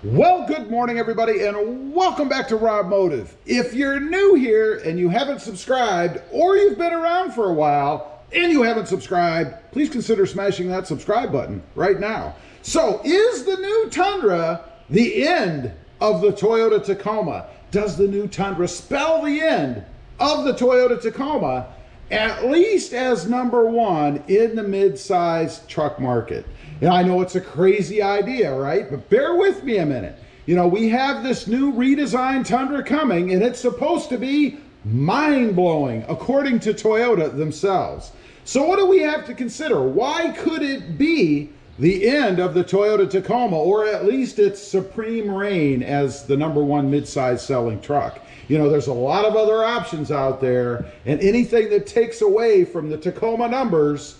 Well, good morning, everybody, and welcome back to RobMotive. If you're new here and you haven't subscribed, or you've been around for a while and you haven't subscribed, please consider smashing that subscribe button right now. So, is the new Tundra the end of the Toyota Tacoma? Does the new Tundra spell the end of the Toyota Tacoma, at least as number one in the mid-size truck market? And I know it's a crazy idea, right? But bear with me a minute. You know, we have this new redesigned Tundra coming, and it's supposed to be mind-blowing, according to Toyota themselves. So what do we have to consider? Why could it be the end of the Toyota Tacoma, or at least its supreme reign as the number one mid-size selling truck? You know, there's a lot of other options out there, and anything that takes away from the Tacoma numbers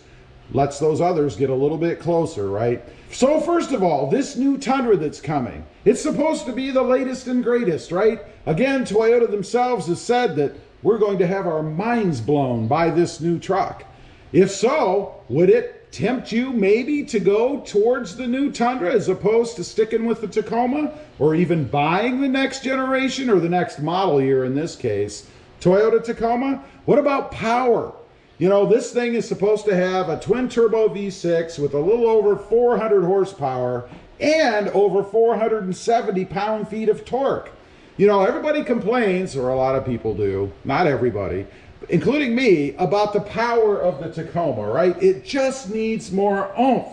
lets those others get a little bit closer, right? So first of all, this new Tundra that's coming, it's supposed to be the latest and greatest, right? Again, Toyota themselves has said that we're going to have our minds blown by this new truck. If so, would it tempt you maybe to go towards the new Tundra as opposed to sticking with the Tacoma, or even buying the next generation or the next model year in this case, Toyota Tacoma? What about power? You know, this thing is supposed to have a twin turbo V6 with a little over 400 horsepower and over 470 pound-feet of torque. You know, everybody complains, or a lot of people do, not everybody, including me, about the power of the Tacoma, right? It just needs more oomph.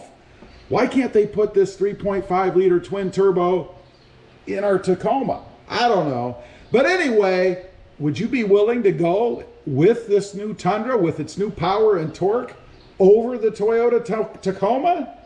Why can't they put this 3.5 liter twin turbo in our Tacoma? I don't know. But anyway, would you be willing to go with this new Tundra, with its new power and torque, over the Toyota Tacoma?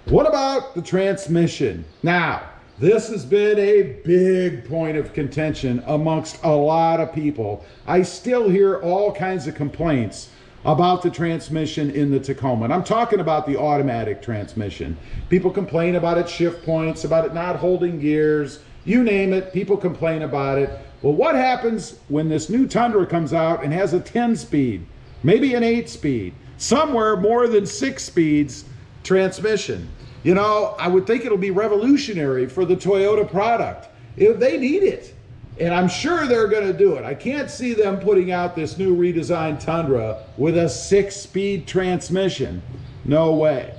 What about the transmission? Now, this has been a big point of contention amongst a lot of people. I still hear all kinds of complaints about the transmission in the Tacoma. And I'm talking about the automatic transmission. People complain about its shift points, about it not holding gears, you name it, people complain about it. Well, what happens when this new Tundra comes out and has a 10-speed, maybe an 8-speed, somewhere more than 6 speeds transmission? You know, I would think it'll be revolutionary for the Toyota product. They need it, and I'm sure they're going to do it. I can't see them putting out this new redesigned Tundra with a 6-speed transmission. No way.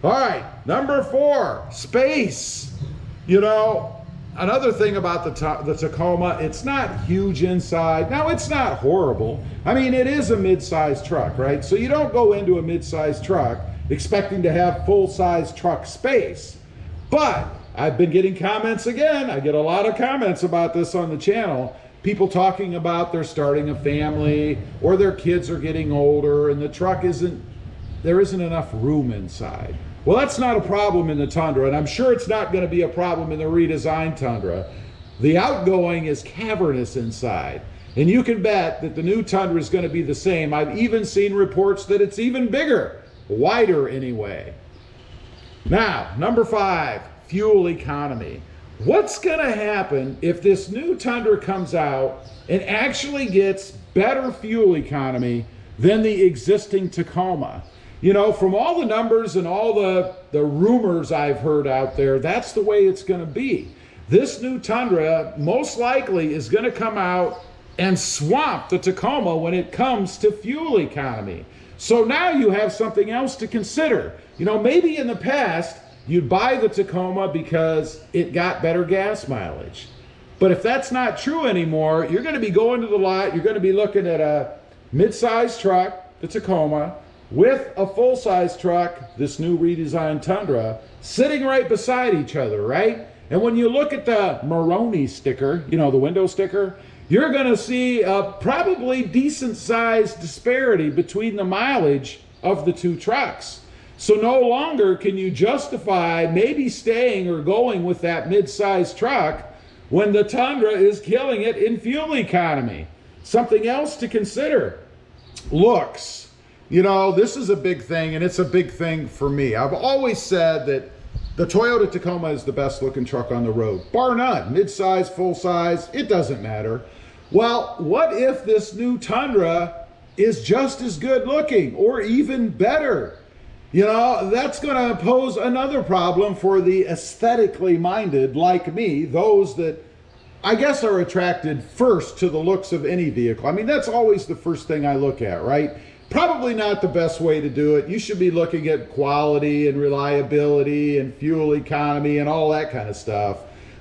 All right, number 4, space. You know, another thing about the Tacoma, it's not huge inside. Now, it's not horrible. I mean, it is a mid-sized truck, right? So you don't go into a mid-sized truck expecting to have full-size truck space. But I've been getting comments again. I get a lot of comments about this on the channel. People talking about they're starting a family, or their kids are getting older, and the truck there isn't enough room inside. Well, that's not a problem in the Tundra, and I'm sure it's not going to be a problem in the redesigned Tundra. The outgoing is cavernous inside, and you can bet that the new Tundra is going to be the same. I've even seen reports that it's even bigger, wider anyway. Now, number 5, fuel economy. What's going to happen if this new Tundra comes out and actually gets better fuel economy than the existing Tacoma? You know, from all the numbers and all the rumors I've heard out there, that's the way it's going to be. This new Tundra most likely is going to come out and swamp the Tacoma when it comes to fuel economy. So now you have something else to consider. You know, maybe in the past you'd buy the Tacoma because it got better gas mileage. But if that's not true anymore, you're going to be going to the lot, you're going to be looking at a mid-sized truck, the Tacoma, with a full-size truck, this new redesigned Tundra, sitting right beside each other, right? And when you look at the Moroni sticker, you know, the window sticker, you're going to see a probably decent-sized disparity between the mileage of the two trucks. So no longer can you justify maybe staying or going with that mid-sized truck when the Tundra is killing it in fuel economy. Something else to consider: looks. You know, this is a big thing, and it's a big thing for me. I've always said that the Toyota Tacoma is the best looking truck on the road, bar none. Mid-size, full-size, it doesn't matter. Well, what if this new Tundra is just as good looking or even better? You know, that's going to pose another problem for the aesthetically minded like me, those that I guess are attracted first to the looks of any vehicle. I mean, that's always the first thing I look at, right? Probably not the best way to do it. You should be looking at quality and reliability and fuel economy and all that kind of stuff.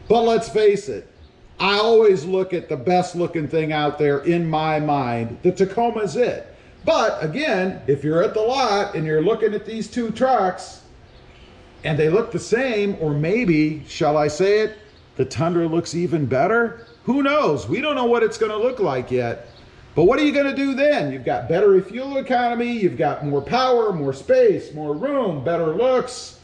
But let's face it, I always look at the best looking thing out there in my mind. The Tacoma's it. But again, if you're at the lot and you're looking at these two trucks and they look the same, or maybe, shall I say it, the Tundra looks even better, who knows? We don't know what it's going to look like yet. But what are you going to do then? You've got better fuel economy, you've got more power, more space, more room, better looks.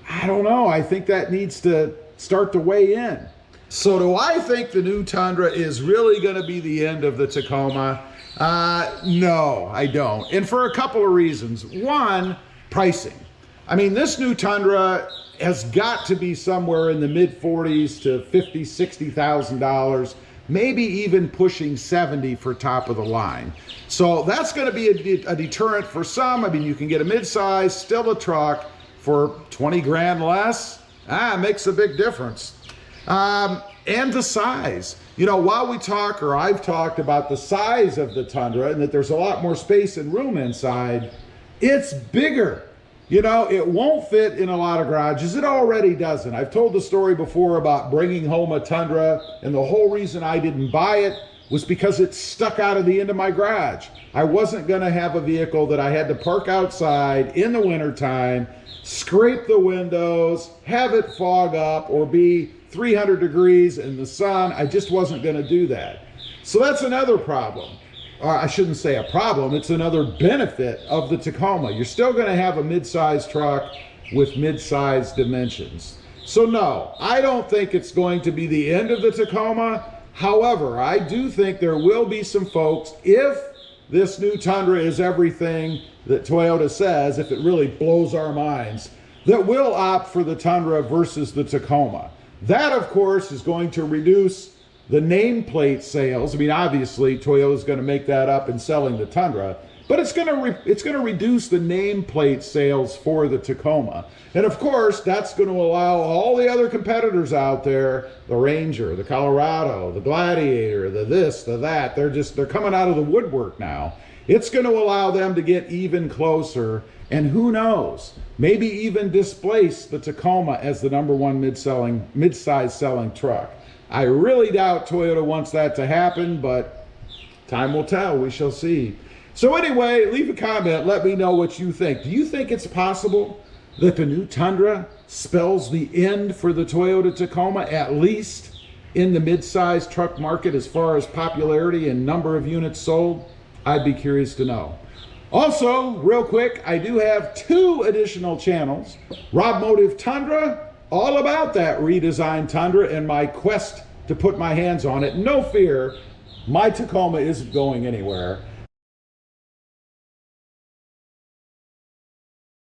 I don't know. I think that needs to start to weigh in. So do I think the new Tundra is really going to be the end of the Tacoma? No, I don't. And for a couple of reasons. One, pricing. I mean, this new Tundra has got to be somewhere in the mid 40s to $50,000, $60,000, maybe even pushing 70 for top of the line. So that's going to be a deterrent for some. I mean, you can get a midsize, still a truck for 20 grand less. It makes a big difference. And the size. You know, while we talk, or I've talked about the size of the Tundra and that there's a lot more space and room inside, it's bigger. You know, it won't fit in a lot of garages. It already doesn't. I've told the story before about bringing home a Tundra, and the whole reason I didn't buy it was because it stuck out of the end of my garage. I wasn't going to have a vehicle that I had to park outside in the wintertime, scrape the windows, have it fog up, or be 300 degrees in the sun. I just wasn't going to do that. So that's another problem. Or I shouldn't say a problem, it's another benefit of the Tacoma. You're still going to have a mid-size truck with mid-size dimensions. So no, I don't think it's going to be the end of the Tacoma. However, I do think there will be some folks, if this new Tundra is everything that Toyota says, if it really blows our minds, that will opt for the Tundra versus the Tacoma. That, of course, is going to reduce the nameplate sales. I mean, obviously, Toyota's going to make that up in selling the Tundra, but it's going to reduce the nameplate sales for the Tacoma. And of course, that's going to allow all the other competitors out there, the Ranger, the Colorado, the Gladiator, the this, the that, they're coming out of the woodwork now. It's going to allow them to get even closer, and who knows, maybe even displace the Tacoma as the #1 mid-size selling truck. I really doubt Toyota wants that to happen, but time will tell. We shall see. So anyway, leave a comment. Let me know what you think. Do you think it's possible that the new Tundra spells the end for the Toyota Tacoma, at least in the mid-size truck market as far as popularity and number of units sold? I'd be curious to know. Also, real quick, I do have 2 additional channels. RobMotive Tundra, all about that redesigned Tundra and my quest to put my hands on it. No fear, my Tacoma isn't going anywhere.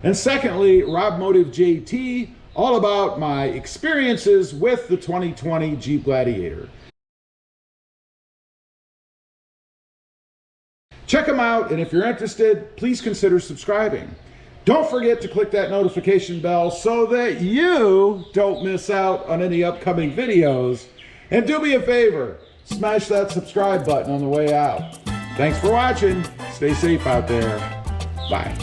And secondly, RobMotive JT, all about my experiences with the 2020 Jeep Gladiator. Check them out, and if you're interested, please consider subscribing. Don't forget to click that notification bell so that you don't miss out on any upcoming videos. And do me a favor, smash that subscribe button on the way out. Thanks for watching. Stay safe out there. Bye.